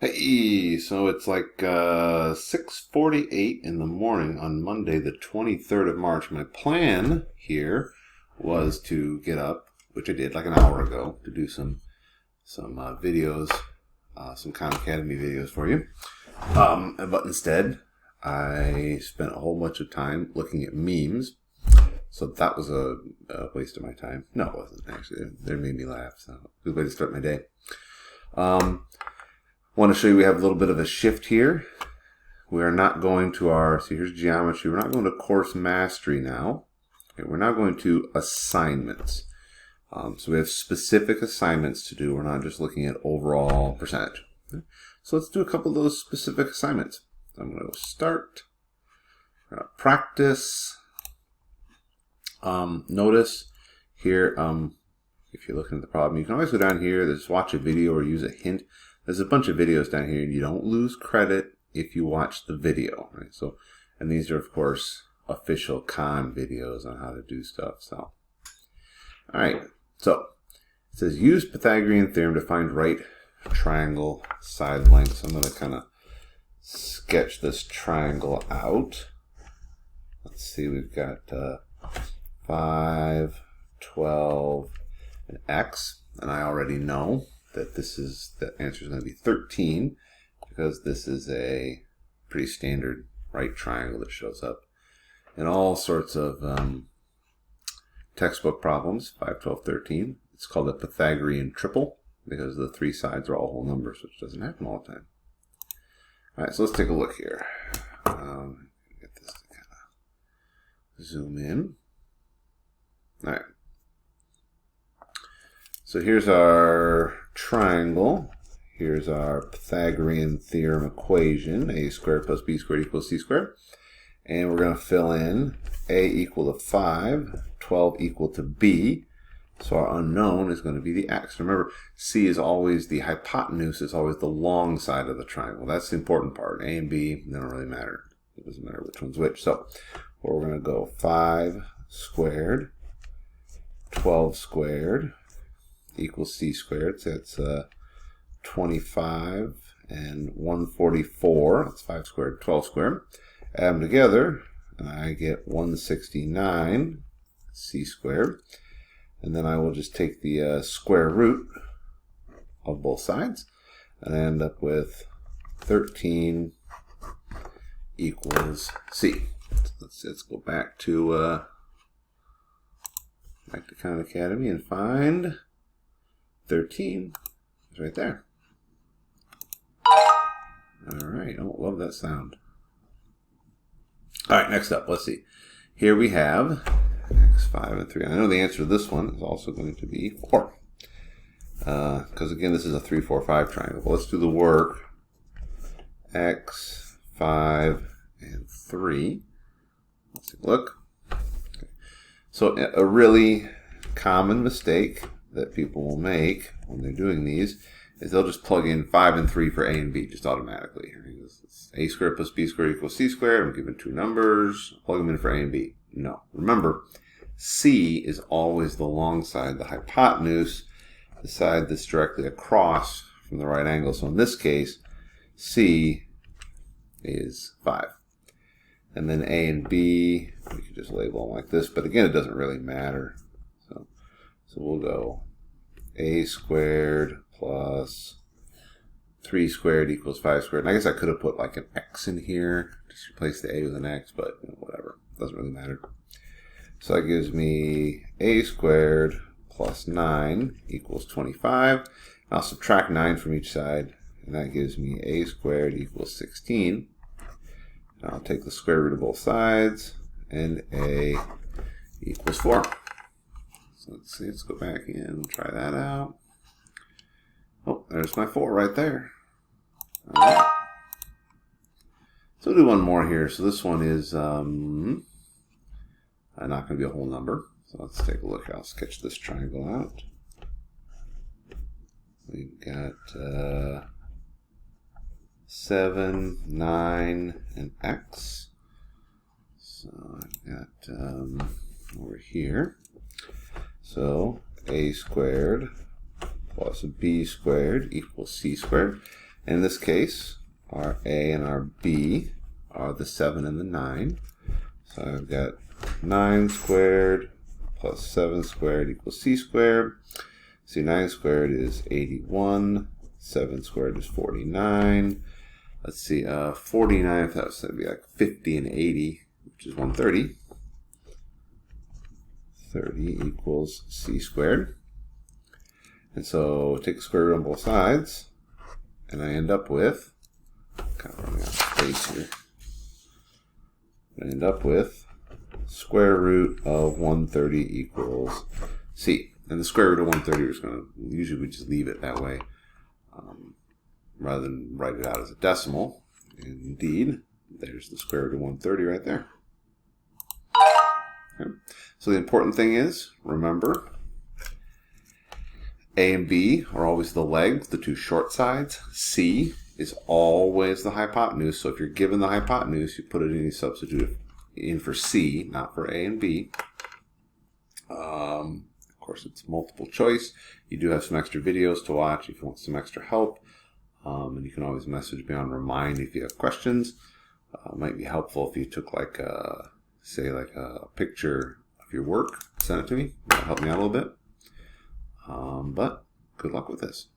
Hey, so it's like 6:48 in the morning on Monday, the 23rd of March. My plan here was to get up, which I did like an hour ago, to do some videos, some Khan Academy videos for you. But instead, I spent a whole bunch of time looking at memes. So that was a waste of my time. No, it wasn't actually. They made me laugh. So good way to start my day. Want to show you we have a little bit of a shift here. We are not going to our, see here's geometry, we're not going to course mastery now. Okay, we're now going to assignments. So we have specific assignments to do. We're not just looking at overall percentage. Okay. So let's do a couple of those specific assignments. I'm going to go start, practice. Notice here, if you're looking at the problem, you can always go down here, just watch a video or use a hint. There's a bunch of videos down here, and you don't lose credit if you watch the video, right? So, and these are, of course, official Khan videos on how to do stuff. So, all right. So, it says use Pythagorean theorem to find right triangle side length. So I'm going to kind of sketch this triangle out. Let's see. We've got 5, 12, and x, and I already know that the answer is going to be 13 because this is a pretty standard right triangle that shows up in all sorts of textbook problems. 5, 12, 13. It's called a Pythagorean triple because the three sides are all whole numbers, which doesn't happen all the time. All right, so let's take a look here. Get this to kind of zoom in. All right. So here's our triangle. Here's our Pythagorean theorem equation. A squared plus b squared equals c squared. And we're going to fill in a equal to 5, 12 equal to b. So our unknown is going to be the x. Remember, c is always, the hypotenuse is always the long side of the triangle. That's the important part. A and b, they don't really matter. It doesn't matter which one's which. So we're going to go 5 squared, 12 squared, equals c squared. So that's 25 and 144. That's 5 squared, 12 squared. Add them together, and I get 169 c squared. And then I will just take the square root of both sides, and I end up with 13 equals c. Let's go back to Khan Academy and find 13 is right there. All right. Oh, love that sound. All right, next up, let's see. Here we have x, 5, and 3. I know the answer to this one is also going to be 4. Because, again, this is a 3, 4, 5 triangle. Well, let's do the work. X, 5, and 3. Let's take a look. Okay. So a really common mistake that people will make when they're doing these is they'll just plug in 5 and 3 for a and b just automatically. It's a squared plus b squared equals c squared. I'm given two numbers. Plug them in for a and b. No. Remember, c is always the long side, the hypotenuse, the side that's directly across from the right angle. So in this case, c is 5. And then a and b, we could just label them like this. But again, it doesn't really matter. So we'll go a squared plus 3 squared equals 5 squared. And I guess I could have put like an x in here. Just replace the a with an x, but whatever. Doesn't really matter. So that gives me a squared plus 9 equals 25. I'll subtract 9 from each side, and that gives me a squared equals 16. And I'll take the square root of both sides, and a equals 4. So let's see, let's go back in and try that out. Oh, there's my 4 right there. All right. So we'll do one more here. So this one is not going to be a whole number. So let's take a look. I'll sketch this triangle out. We've got 7, 9, and x. So I've got over here. So a squared plus b squared equals c squared. And in this case, our A and our B are the 7 and the 9. So I've got 9 squared plus 7 squared equals c squared. See, 9 squared is 81. 7 squared is 49. Let's see, 49, that would be like 50 and 80, which is 130. 30 equals c squared. And so take the square root on both sides, and I end up with, kind of running out of space here, I end up with square root of 130 equals c. And the square root of 130 is going to, usually we just leave it that way rather than write it out as a decimal. And indeed, there's the square root of 130 right there. Okay. So the important thing is, remember, A and B are always the legs, the two short sides. C is always the hypotenuse. So if you're given the hypotenuse, you put it in, you substitute in for C, not for A and B. Of course, it's multiple choice. You do have some extra videos to watch if you want some extra help. And you can always message me on Remind if you have questions. It might be helpful if you took like a, say like a picture of your work, send it to me. That'll help me out a little bit. But good luck with this.